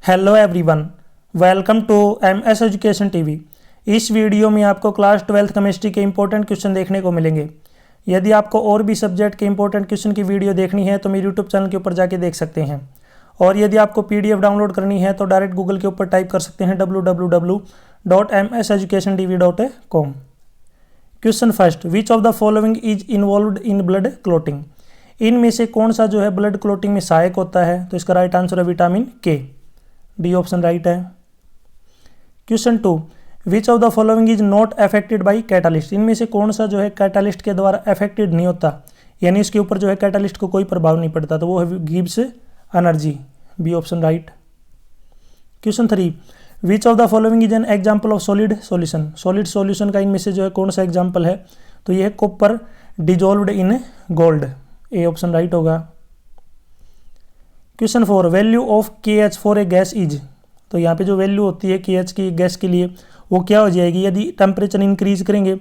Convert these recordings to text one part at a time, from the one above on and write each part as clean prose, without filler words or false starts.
Hello everyone, welcome to MS education TV. इस video में आपको क्लास 12th केमिस्ट्री के इंपॉर्टेंट क्वेश्चन देखने को मिलेंगे। यदि आपको और भी सब्जेक्ट के इंपॉर्टेंट क्वेश्चन की वीडियो देखनी है तो मेरे यूट्यूब चैनल के ऊपर जाके देख सकते हैं। और यदि आपको पीडीएफ डाउनलोड करनी है तो डायरेक्ट गूगल के ऊपर टाइप कर सकते हैं www.mseducationtv.com। Question first, which of the following is involved in blood clotting. इनमें से कौन सा जो है ब्लड क्लोटिंग में सहायक होता है? तो इसका राइट आंसर है विटामिन के, डी ऑप्शन राइट है। Question 2, which of the following is not affected by catalyst. इनमें से कौन सा जो है कैटालिस्ट के द्वारा अफेक्टेड नहीं होता, यानी इसके ऊपर जो है कैटालिस्ट को कोई प्रभाव नहीं पड़ता, तो वो है gives energy, B option right. Question 3, which of the following is an example of solid solution. Solid solution का इनमें से जो है कौन सा एग्जाम्पल है? तो ये है copper dissolved in gold, A option right होगा। Question 4, value of KH for a gas is. तो यहाँ पे जो वैल्यू होती है KH की गैस के लिए वो क्या हो जाएगी? यदि टेम्परेचर इंक्रीज करेंगे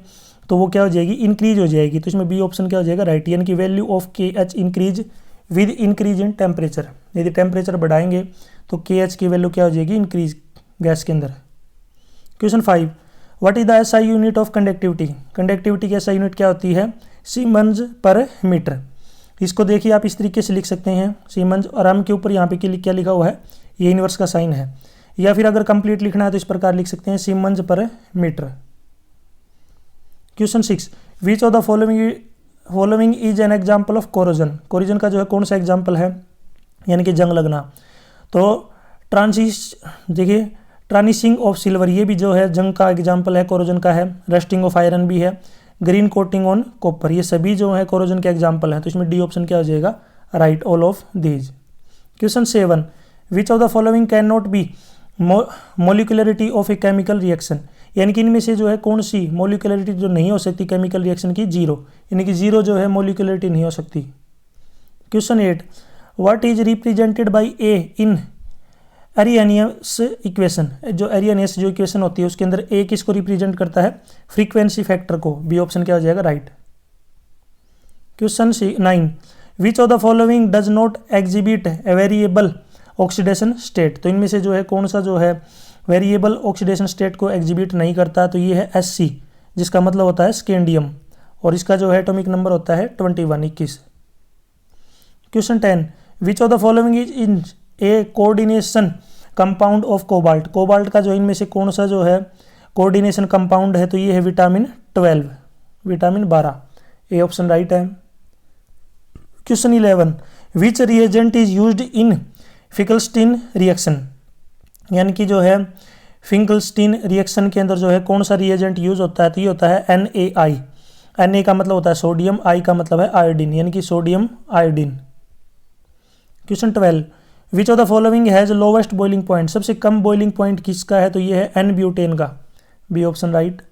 तो वो क्या हो जाएगी? इंक्रीज हो जाएगी। तो इसमें बी ऑप्शन क्या हो जाएगा? राइट, यानी कि value of KH increase with increase in temperature. यदि टेम्परेचर बढ़ाएंगे तो KH की वैल्यू क्या हो जाएगी? इंक्रीज गैस के अंदर। Question 5, what is the SI unit of conductivity. Conductivity की SI यूनिट क्या होती है? Siemens per metre. इसको देखिए आप इस तरीके से लिख सकते हैं, सीमेंस, और एम के ऊपर यहाँ पे क्या लिखा हुआ है? ये इनवर्स का साइन है। या फिर अगर कंप्लीट लिखना है तो इस प्रकार लिख सकते हैं, siemens per meter. Question 6, which of the following is an example of corrosion. Corrosion का जो है कौन सा एग्जाम्पल है? यानी कि जंग लगना। तो देखिए ट्रांसिंग ऑफ सिल्वर, ये भी जो है जंग का एग्जाम्पल है, कोरोजन का है। रस्टिंग ऑफ आयरन भी है। ग्रीन कोटिंग ऑन कॉपर, ये सभी जो है कोरोजन के एग्जाम्पल हैं। तो इसमें डी ऑप्शन क्या हो जाएगा? Right, all of these. Question 7, which of the following can not be molecularity of a chemical reaction. यानी कि इनमें से जो है कौन सी मोलिकुलरिटी जो नहीं हो सकती केमिकल रिएक्शन की? जीरो, यानी कि जीरो जो है मोलिकुलरिटी नहीं हो सकती। Question 8, what is represented by A in Arrhenius equation. जो एरियानियस जो इक्वेशन होती है उसके अंदर ए किसको रिप्रेजेंट करता है? फ्रीक्वेंसी फैक्टर को, बी ऑप्शन क्या हो जाएगा? Right. Question 9, which of the following does not exhibit a variable oxidation state. तो इनमें से जो है कौन सा जो है वेरिएबल ऑक्सीडेशन स्टेट को एग्जिबिट नहीं करता? तो ये है SC, जिसका मतलब होता है स्कैंडियम, और इसका जो है एटॉमिक नंबर होता है 21। Question 10, which of the following is in A coordination compound of cobalt. Cobalt का जो इनमें से कौन सा जो है कोऑर्डिनेशन कंपाउंड है? तो ये है vitamin 12, vitamin 12, A option right है। Question 11, which reagent is used in Finkelstein reaction. यानी कि जो है फिंकलस्टीन रिएक्शन के अंदर जो है कौन सा रिएजेंट यूज होता है? तो ये होता है NaI। Na का मतलब होता है सोडियम, I का मतलब है आयोडीन, यानी कि sodium iodine. Question 12, which of the following has lowest boiling point. सबसे कम बॉइलिंग पॉइंट किसका है? तो ये है N-ब्यूटेन का, B option right.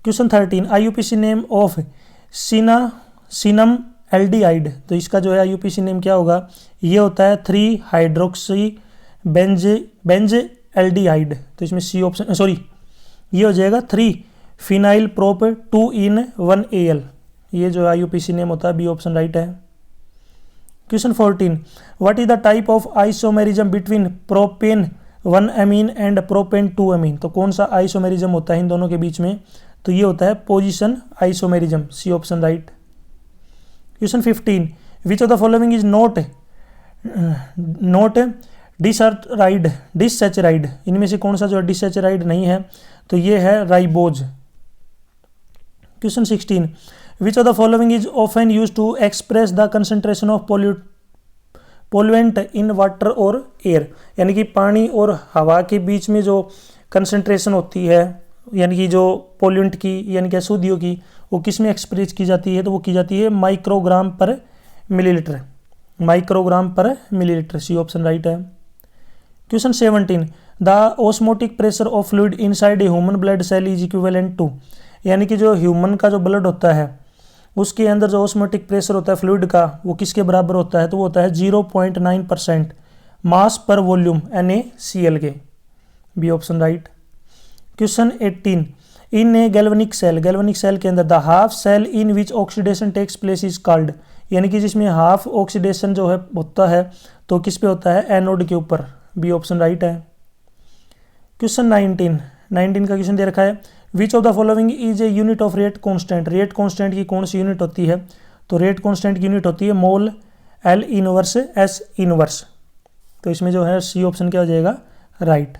Question 13, IUPAC name of cinnamaldehyde. तो इसका जो है IUPAC नेम क्या होगा? ये होता है 3 हाइड्रोक्सी बेंज एल्डिहाइड। तो इसमें सी ऑप्शन, सॉरी, ये हो जाएगा 3 फिनाइल प्रोप 2-in-1-Al। ये जो IUPAC नेम होता है, बी ऑप्शन राइट है। Question 14, what is the type of isomerism between propane 1-amine and propane 2-amine। तो कौन सा आइसोमेरिज्म होता है इन दोनों के बीच में? तो ये होता है position isomerism, C option right. Question 15, which of the following is not disaccharide. इनमें से कौन सा जो है डिसैचराइड नहीं है? तो ये है ribose. Question 16, which of the following is often used to express the concentration of pollutant in water और एयर। यानी कि पानी और हवा के बीच में जो कंसंट्रेशन होती है, यानी कि जो पोल्यूएंट की, यानी कि अशुद्धियों की, वो किस में एक्सप्रेस की जाती है? तो वो की जाती है microgram per millilitre, microgram per millilitre, C option right है। Question 17, the osmotic pressure of fluid inside a human blood cell is equivalent to. यानी कि जो ह्यूमन का जो ब्लड होता है उसके अंदर जो ऑस्मोटिक प्रेशर होता है फ्लूइड का, वो किसके बराबर होता है? तो वो होता है 0.9% मास पर वॉल्यूम NaCl के, B option right. Question 18, in a galvanic cell के अंदर the half cell in which oxidation takes place is called. यानी कि जिसमें हाफ ऑक्सीडेशन जो है होता है तो किस पे होता है? एनोड के ऊपर, बी ऑप्शन राइट है। क्वेश्चन 19 का क्वेश्चन दे रखा है, विच of the following is a unit of rate constant. Rate constant की कौन सी यूनिट होती है? तो रेट कांस्टेंट की यूनिट होती है मोल एल इनवर्स एस इनवर्स। तो इसमें जो है सी ऑप्शन क्या हो जाएगा? Right.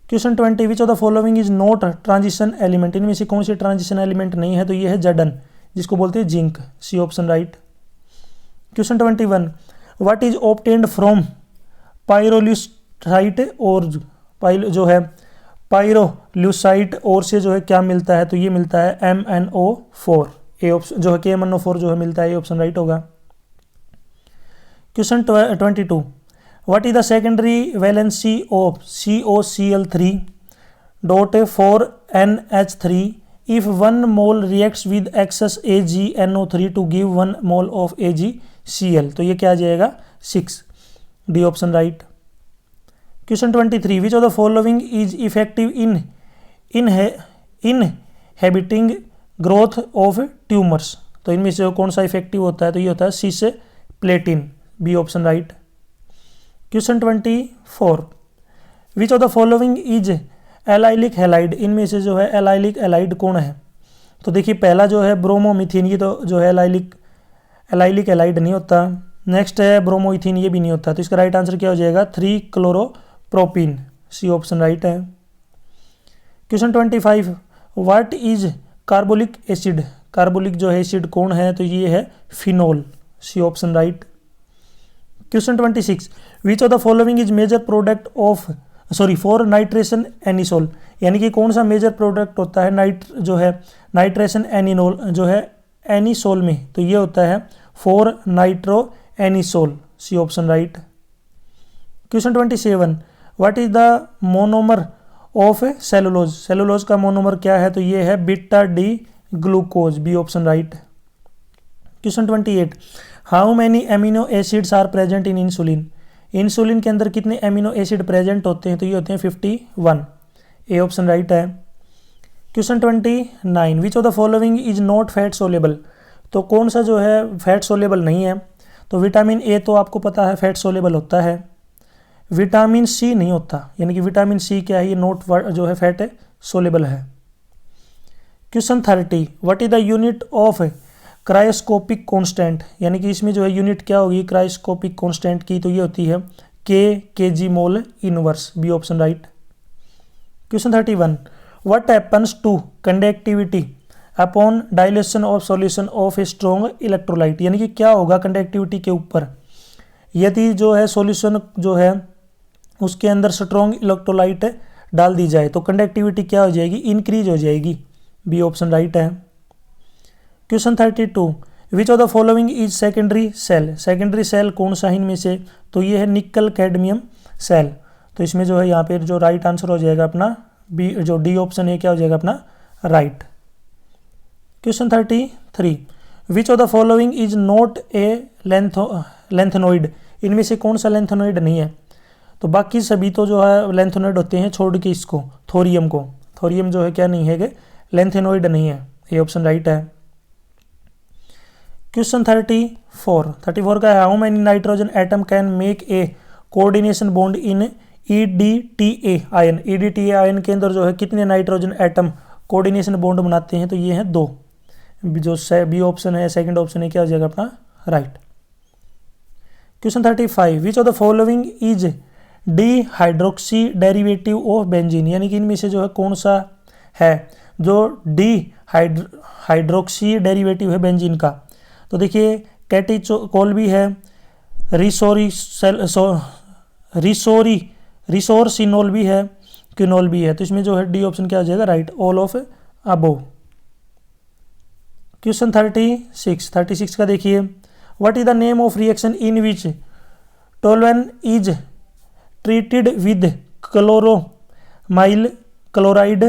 Question 20, which of the following is not transition element. इनमें से कौन सी ट्रांजिशन एलिमेंट नहीं है? तो ये है जडन, जिसको बोलते हैं zinc. C option right. Question 21, what is obtained from pyrolusite और जो है पायरोल्यूसाइट और से जो है क्या मिलता है? तो ये मिलता है MnO4। ए ऑप्शन जो है KMnO4 जो है मिलता है, ये ऑप्शन राइट होगा। Question 22, what is the secondary valency of COCl3 dot 4NH3 if 1 mole reacts with excess AgNO3 to give 1 mole of AgCl। तो ये क्या आ जाएगा? 6। D option right. Question 23, which of the following is effective in inhabiting growth of tumours. तो इनमें से कौन सा effective होता है? तो ये होता है cisplatin. B option right. Question 24, which of the following is allylic halide. इनमें से जो है एलाइलिक हैलाइड कौन है? तो देखिए पहला जो है ब्रोमोमिथेन, ये तो जो है एलाइलिक हैलाइड नहीं होता। नेक्स्ट है ब्रोमोइथेन, ये भी नहीं होता। तो इसका राइट आंसर क्या हो जाएगा? 3-क्लोरोप्रोपीन। सी ऑप्शन राइट है। Question 25, what is carbolic acid. Carbolic जो है एसिड कौन है? तो ये है phenol. C option right. Question 26, which of the following is major product for nitration anisole. यानी कि कौन सा मेजर प्रोडक्ट होता है नाइट्रेशन एनिनोल जो है एनिसोल में? तो ये होता है four nitro anisole. C option right. Question 27, what is the monomer of cellulose. Cellulose का मोनोमर क्या है? तो ये है beta D glucose. B option right. Question 28, how many amino acids are present in insulin. Insulin के अंदर कितने एमिनो एसिड प्रेजेंट होते हैं? तो ये होते हैं 51। ए ऑप्शन राइट है। Question 29, which of the following is not fat soluble. तो कौन सा जो है फैट सोलेबल नहीं है? तो विटामिन ए तो आपको पता है फैट सोलेबल होता है, विटामिन सी नहीं होता। यानी कि विटामिन सी क्या है? ये नॉट जो है फैट सोलेबल है। Question 30, what is the unit of cryoscopic constant. यानी कि इसमें जो है यूनिट क्या होगी क्रायोस्कोपिक कांस्टेंट की? तो ये होती है kg mole inverse. B option right. Question 31, what happens to conductivity upon dilution of solution of a strong electrolyte. यानी कि क्या होगा कंडक्टिविटी के ऊपर यदि जो है सॉल्यूशन जो है उसके अंदर स्ट्रॉन्ग इलेक्ट्रोलाइट डाल दी जाए? तो कंडक्टिविटी क्या हो जाएगी? इंक्रीज हो जाएगी। बी ऑप्शन राइट है। Question 32, which of the following is secondary cell. Secondary cell कौन सा है इनमें से? तो ये है निकल कैडमियम सेल। तो इसमें जो है यहाँ पे जो राइट आंसर हो जाएगा अपना बी, जो डी ऑप्शन है क्या हो जाएगा अपना right. Question 33, which of the following is not a lanthanoid. इनमें से कौन सा लेंथेनोइड नहीं है? तो बाकी सभी तो जो है लेंथेनोइड होते हैं, छोड़ के इसको थोरियम को। थोरियम जो है क्या नहीं है? लेंथेनोइड नहीं है। ये ऑप्शन राइट है। क्वेश्चन 34 का है, how many nitrogen atom can make a coordination bond in EDTA ion. EDTA ion के अंदर जो है कितने नाइट्रोजन एटम कोऑर्डिनेशन बॉन्ड बनाते हैं? तो ये है 2। जो बी ऑप्शन है सेकंड ऑप्शन है क्या हो जाएगा अपना right. Question 35, which of the following is D hydroxy derivative of benzene. यानी कि इनमें से जो है कौन सा है जो डी हाइड्रोक्सी डेरिवेटिव है बेंजीन का? तो देखिए कैटिकोल भी है, रिसोर्सिनोल भी है, क्विनोल भी है। तो इसमें जो है डी ऑप्शन क्या हो जाएगा right, all of above. Question 36 का देखिए, what is the name of reaction in which toluene is treated with chromyl chloride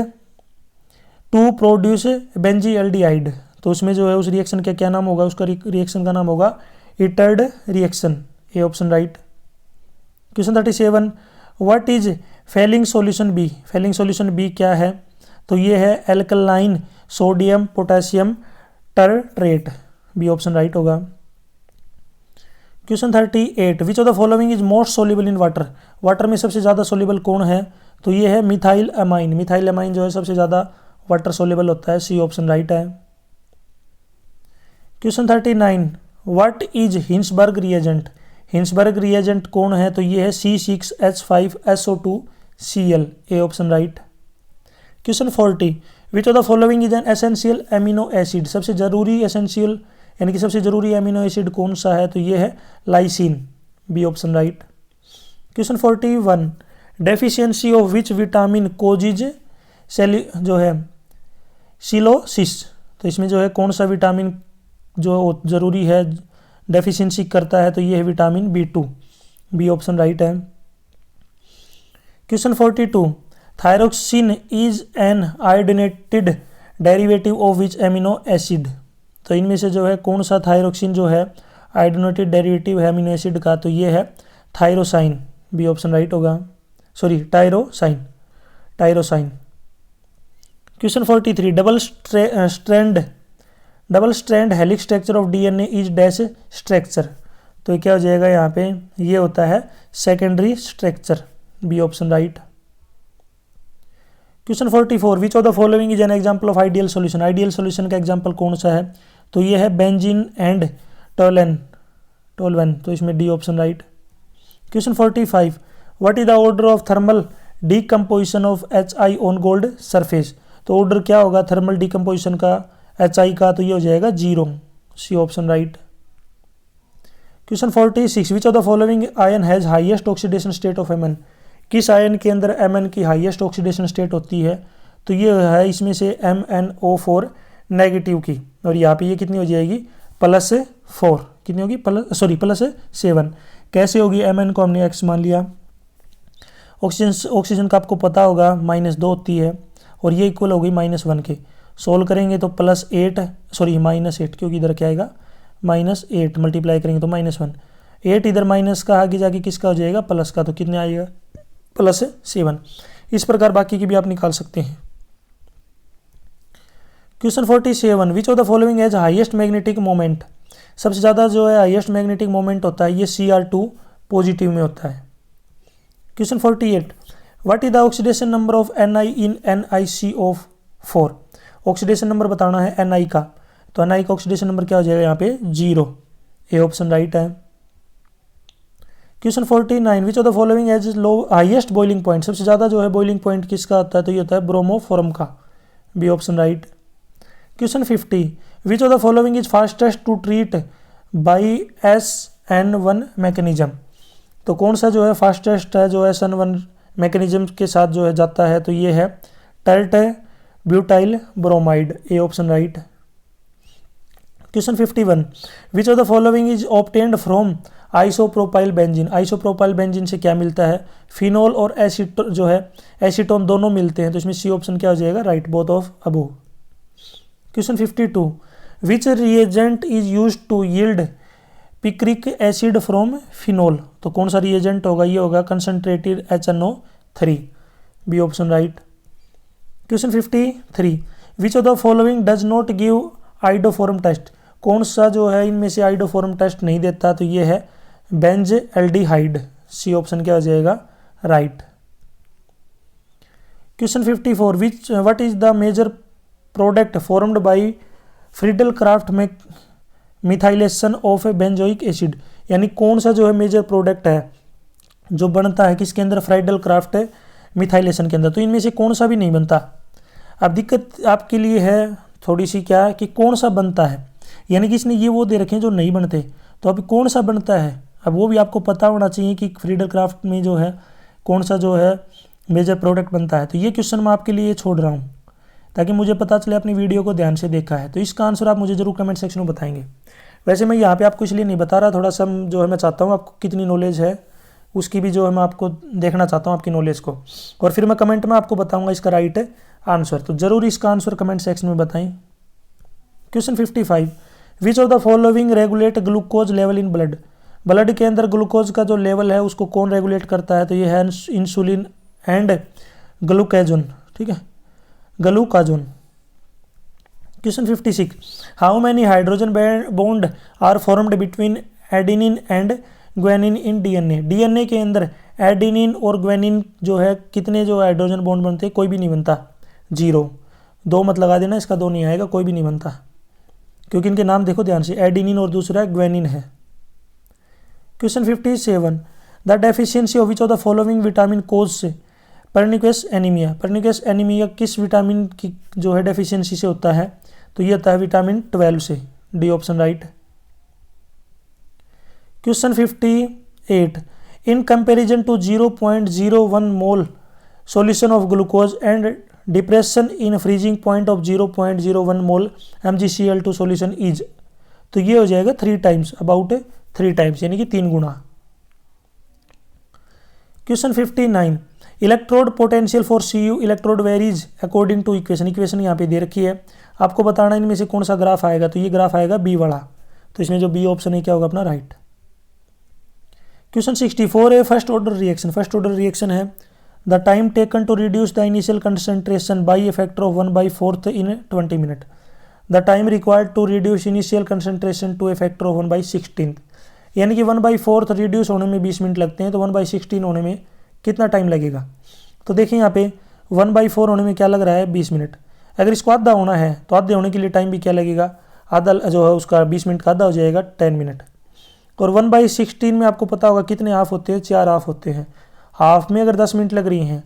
to produce benzaldehyde. तो उसमें जो है उस रिएक्शन का क्या नाम होगा? उसका रिएक्शन का नाम होगा Etard reaction. A option right. Question 37, what is Fehling solution B. Fehling solution B क्या है? तो ये है alkaline sodium potassium tartrate. B option right होगा। Question 38, which of the following is most soluble in water. Water में सबसे ज़्यादा soluble कौन है, तो ये है मिथाइल अमाइन। मिथाइल अमाइन जो है सबसे ज़्यादा वाटर सोल्यूबल होता है, सी ऑप्शन राइट है। Question 39, what is Hinsberg reagent. Hinsberg reagent कौन है, तो ये है C6H5SO2Cl, A option right. Question 40, which of the following is an essential amino acid. सबसे जरूरी एसेंशियल यानी कि सबसे जरूरी एमिनो एसिड कौन सा है, तो ये है lysine, B option right. Question 41, deficiency of which vitamin causes जो है सिलोसिस। तो इसमें जो है कौन सा विटामिन जो जरूरी है, डेफिशिएंसी करता है, तो ये है vitamin B2, B option right है। Question 42, thyroxine is an iodinated derivative of which amino acid. तो इनमें से जो है कौन सा थायरोक्सिन जो है आयोडिनेटेड डेरिवेटिव है एमिनो एसिड का, तो ये है थायरोसाइन, बी ऑप्शन राइट होगा, sorry tyrosine. Question 43, double strand helix structure of DNA is dash structure. तो ये क्या हो जाएगा यहाँ पे, ये होता है secondary structure, B option right. Question 44, which of the following is an example of ideal solution. Ideal solution का एग्जांपल कौन सा है, तो ये है बेंजीन एंड टोलन, तो इसमें D option right. Question 45, what is the order of thermal decomposition of HI on gold surface. तो ऑर्डर क्या होगा थर्मल डीकम्पोजिशन का HI का, तो ये हो जाएगा 0, C option right. Question 46, which of the following ion has highest oxidation state of Mn। किस आयन के अंदर Mn की हाईएस्ट ऑक्सीडेशन स्टेट होती है, तो ये है इसमें से MnO4 नेगेटिव की, और यहाँ पे ये कितनी हो जाएगी +4, कितनी होगी +7। कैसे होगी, Mn को हमने x मान लिया, ऑक्सीजन का आपको पता होगा -2 होती है, और ये इक्वल होगी -1 के। सोल्व करेंगे तो -8 क्योंकि इधर क्या आएगा -8, मल्टीप्लाई करेंगे तो -1, 8 इधर माइनस का आगे जाके किसका हो जाएगा प्लस का, तो कितने आएगा +7। इस प्रकार बाकी की भी आप निकाल सकते हैं। Question 47, which of the following has highest magnetic moment. सबसे ज़्यादा जो है हाईएस्ट मैग्नेटिक मोमेंट होता है ये Cr2 पॉजिटिव में होता है। Question 48, what is the oxidation number of Ni in NiCO4। Oxidation number बताना है Ni का, तो Ni का ऑक्सीडेशन नंबर क्या हो जाएगा यहाँ पे 0, ए ऑप्शन राइट है। Question 49, which of the following has highest boiling point. सबसे ज़्यादा जो है बॉइलिंग पॉइंट किसका होता है, तो ये होता है ब्रोमोफॉर्म का, B option right. Question 50, which of the following is fastest to treat by SN1 mechanism. तो कौन सा जो है फास्टेस्ट है जो SN1 मैकेनिज्म के साथ जो है जाता है, तो ये है tert butyl bromide, A option right. Question 51, which of the following is obtained from isopropyl benzene. Isopropyl benzene से क्या मिलता है, फिनोल और जो है एसीटोन दोनों मिलते हैं, तो इसमें सी ऑप्शन क्या हो जाएगा right, both of above. Question 52, which reagent is used to yield picric acid from phenol. तो कौन सा रिएजेंट होगा, ये होगा concentrated HNO3, B option right. Question 53, which of the following does not give iodoform test. कौन सा जो है इनमें से आइडोफॉर्म टेस्ट नहीं देता, तो ये है बेंज एल्डिहाइड, सी ऑप्शन क्या हो जाएगा right. Question 54, what is the major product formed by Friedel Crafts में methylation of a benzoic acid. यानी कौन सा जो है मेजर प्रोडक्ट है जो बनता है किसके अंदर, फ्राइडल क्राफ्ट मिथाइलेशन के अंदर। तो इनमें से कौन सा भी नहीं बनता। अब दिक्कत आपके लिए है थोड़ी सी क्या कि कौन सा बनता है, यानी कि इसने ये वो दे रखे हैं जो नहीं बनते, तो अभी कौन सा बनता है अब वो भी आपको पता होना चाहिए कि फ्रीडल क्राफ्ट में जो है कौन सा जो है मेजर प्रोडक्ट बनता है। तो ये क्वेश्चन मैं आपके लिए छोड़ रहा हूँ ताकि मुझे पता चले अपनी वीडियो को ध्यान से देखा है। तो इसका आंसर आप मुझे जरूर कमेंट सेक्शन में बताएंगे। वैसे मैं यहाँ पे आपको इसलिए नहीं बता रहा, थोड़ा सा जो है मैं चाहता हूँ आपको कितनी नॉलेज है उसकी भी जो है मैं आपको देखना चाहता हूँ आपकी नॉलेज को, और फिर मैं कमेंट में आपको बताऊँगा इसका राइट आंसर। तो जरूर इसका आंसर कमेंट सेक्शन में बताएं। Question 55, which of the following regulate glucose level in blood. Blood के अंदर ग्लूकोज का जो लेवल है उसको कौन रेगुलेट करता है, तो ये है इंसुलिन एंड ग्लूकाजोन, ठीक है, glucagon. Question 56, how many hydrogen bond are formed between adenine and guanine in DNA. DNA के अंदर एडेनिन और ग्वानिन जो है कितने जो हाइड्रोजन बॉन्ड बनते हैं, कोई भी नहीं बनता, 0। 2 मत लगा देना, इसका 2 नहीं आएगा, कोई भी नहीं बनता, क्योंकि इनके नाम देखो ध्यान से, एडेनिन और दूसरा ग्वानिन है। Question 57, the deficiency of which of the following vitamin cause pernicious anaemia. Pernicious anaemia किस विटामिन की जो है डेफिशिएंसी से होता है, तो ये होता है विटामिन 12 से, D option right. Question 58, in comparison to 0.01 mole solution of glucose and depression in freezing point of 0.01 mole MgCl2 solution is, तो ये हो जाएगा 3 टाइम्स, अबाउट 3 टाइम्स, यानी कि 3 गुना। Question 59, electrode potential for Cu electrode varies according to equation. Equation यहाँ पे दे रखी है, आपको बताना इनमें से कौन सा ग्राफ आएगा, तो ये ग्राफ आएगा बी वाला, तो इसमें जो बी ऑप्शन है क्या होगा अपना राइट। क्वेश्चन 64 है first order reaction. First order reaction है the time taken to reduce the initial concentration by a factor of 1/4 in 20 minute. The time required to reduce initial concentration to a factor of 1/16, यानी कि 1/4 reduce होने में 20 minute लगते हैं, तो 1/16 होने में कितना टाइम लगेगा। तो देखिए यहाँ पे 1/4 होने में क्या लग रहा है, 20 मिनट। अगर इसको आधा होना है तो आधे होने के लिए टाइम भी क्या लगेगा, आधा जो है उसका 20 मिनट का आधा हो जाएगा 10 मिनट। और 1/16 में आपको पता होगा कितने हाफ होते हैं, 4 हाफ होते हैं। हाफ में अगर 10 मिनट लग रही हैं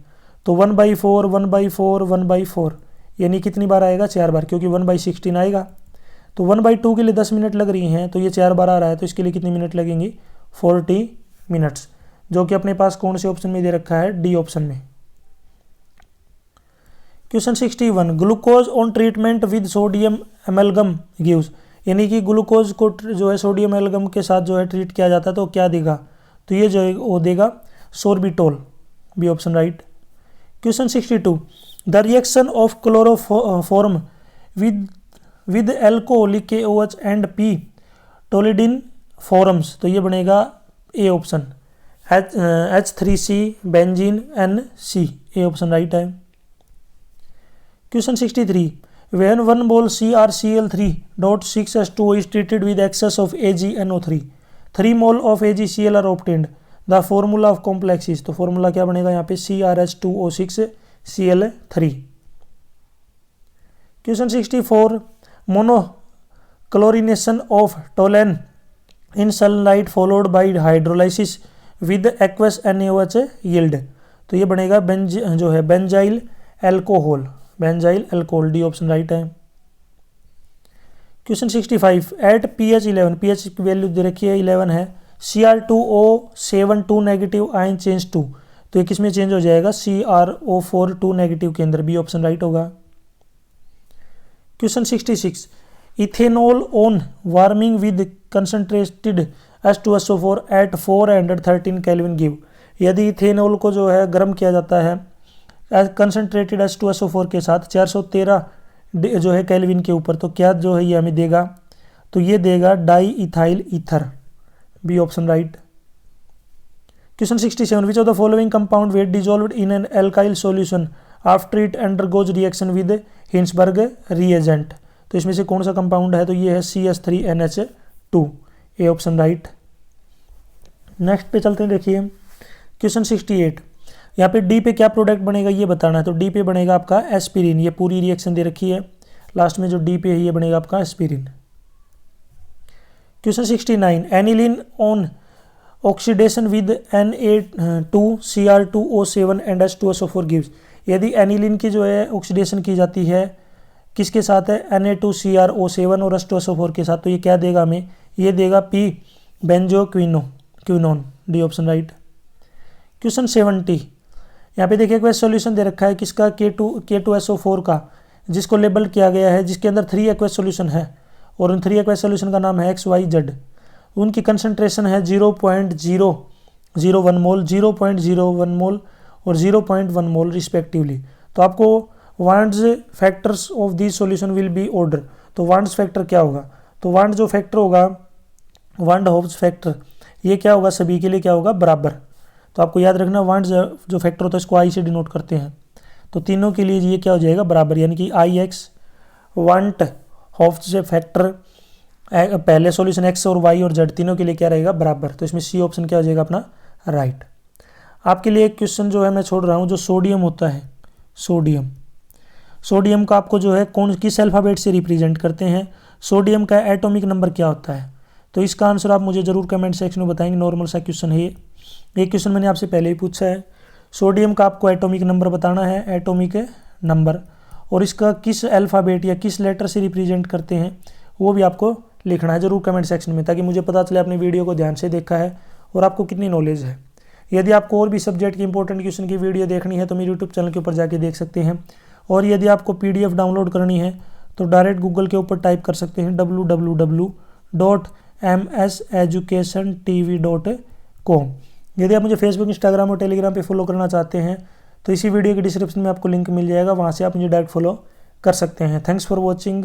तो 1/4 1/4 1/4 यानी कितनी बार आएगा, 4 बार, क्योंकि 1/16 आएगा। तो 1/2 के लिए 10 मिनट लग रही हैं, तो ये 4 बार आ रहा है, तो इसके लिए कितने मिनट लगेंगे, 40 मिनट्स, जो कि अपने पास कौन से ऑप्शन में दे रखा है, डी ऑप्शन में। Question 61, glucose on treatment with sodium amalgam gives, यानी कि ग्लूकोज को जो है सोडियम एमलगम के साथ जो है ट्रीट किया जाता है तो क्या देगा, तो ये जो है वो देगा sorbitol, B option right. Question 62, the reaction of chloroform with alcoholic KOH and P toluidine forms, तो ये बनेगा A option, H3C benzene NC, A option right है। Question 63, when 1 mole CrCl3.6H2O is treated with excess of AgNO3, 3 mole of AgCl are obtained, the formula of complex is, तो formula क्या बनेगा यहाँ पे, CrH2O6Cl3। Question 64, monochlorination of Tollens in sunlight followed by hydrolysis with aqueous NaOH yield, तो ये बनेगा जो है benzyl alcohol, benzyl alcohol, D option right है। क्वेश्चन 65, एट pH 11, pH की वैल्यू दे रखी है 11 है, Cr2O7 2 negative ion change to, तो ये किसमें चेंज हो जाएगा, CrO4 2 नेगेटिव के अंदर, बी ऑप्शन राइट होगा। Question 66, ethanol on warming with concentrated H2SO4 at 413 kelvin give, यदि इथेनॉल को जो है गर्म किया जाता है कंसनट्रेटेड H2SO4 के साथ 413 जो है केल्विन के ऊपर, तो क्या जो है ये हमें देगा, तो ये देगा diethyl ether, B option right. Question 67, which of the following compound wet dissolved in an alkyl solution after it undergoes reaction with Hinsberg reagent, तो इसमें से कौन सा कंपाउंड है, तो ये है CH3NH2, ए ऑप्शन राइट। नेक्स्ट पे चलते हैं, देखिए क्वेश्चन 68, यहाँ पे डी पे क्या प्रोडक्ट बनेगा ये बताना है, तो डी पे बनेगा आपका एस्पिरिन, ये पूरी रिएक्शन दे रखी है, लास्ट में जो डी पे है ये बनेगा आपका aspirin. Question 69, aniline on oxidation with Na2Cr2O7 and H2SO4 gives, यदि एनिलीन की जो है ऑक्सीडेशन की जाती है किसके साथ है, Na2Cr O7 और H2SO4 के साथ, तो ये क्या देगा हमें, ये देगा P benzoquinone, D option right. Question 70, यहाँ पे देखिए एक्वस सॉल्यूशन दे रखा है किसका, K2SO4 का, जिसको लेबल किया गया है, जिसके अंदर 3 एक्वस सॉल्यूशन है और उन 3 एक्वस सॉल्यूशन का नाम है XYZ, उनकी कंसंट्रेशन है 0.001 मोल, 0.01 मोल और 0.1 मोल रिस्पेक्टिवली। तो आपको wands factors of this solution will be order, तो वांड्स फैक्टर क्या होगा, तो वांड जो फैक्टर होगा, वांड हॉब्स फैक्टर, ये क्या होगा, सभी के लिए क्या होगा, बराबर। तो आपको याद रखना वांड जो फैक्टर होता है इसको आई से डिनोट करते हैं, तो तीनों के लिए ये क्या हो जाएगा, बराबर, यानी कि IX वांट हॉब्स फैक्टर पहले सॉल्यूशन एक्स और वाई और जेड तीनों के लिए क्या रहेगा, बराबर। तो इसमें सी ऑप्शन क्या हो जाएगा अपना राइट। आपके लिए एक क्वेश्चन जो है मैं छोड़ रहा हूँ, जो सोडियम होता है, सोडियम का आपको जो है कौन किस अल्फ़ाबेट से रिप्रेजेंट करते हैं, सोडियम का एटॉमिक नंबर क्या होता है। तो इसका आंसर आप मुझे ज़रूर कमेंट सेक्शन में बताएंगे। नॉर्मल सा क्वेश्चन है ये क्वेश्चन मैंने आपसे पहले ही पूछा है। सोडियम का आपको एटॉमिक नंबर बताना है, एटॉमिक नंबर, और इसका किस अल्फ़ाबेट या किस लेटर से रिप्रेजेंट करते हैं वो भी आपको लिखना है ज़रूर कमेंट सेक्शन में, ताकि मुझे पता चले आपने वीडियो को ध्यान से देखा है और आपको कितनी नॉलेज है। यदि आपको और भी सब्जेक्ट की इंपॉर्टेंट क्वेश्चन की वीडियो देखनी है तो मेरे यूट्यूब चैनल के ऊपर जाके देख सकते हैं। और यदि आपको PDF डाउनलोड करनी है तो डायरेक्ट गूगल के ऊपर टाइप कर सकते हैं www.mseducationtv.com। यदि आप मुझे फेसबुक, इंस्टाग्राम और टेलीग्राम पे फॉलो करना चाहते हैं तो इसी वीडियो के डिस्क्रिप्शन में आपको लिंक मिल जाएगा, वहाँ से आप मुझे डायरेक्ट फॉलो कर सकते हैं। Thanks for watching.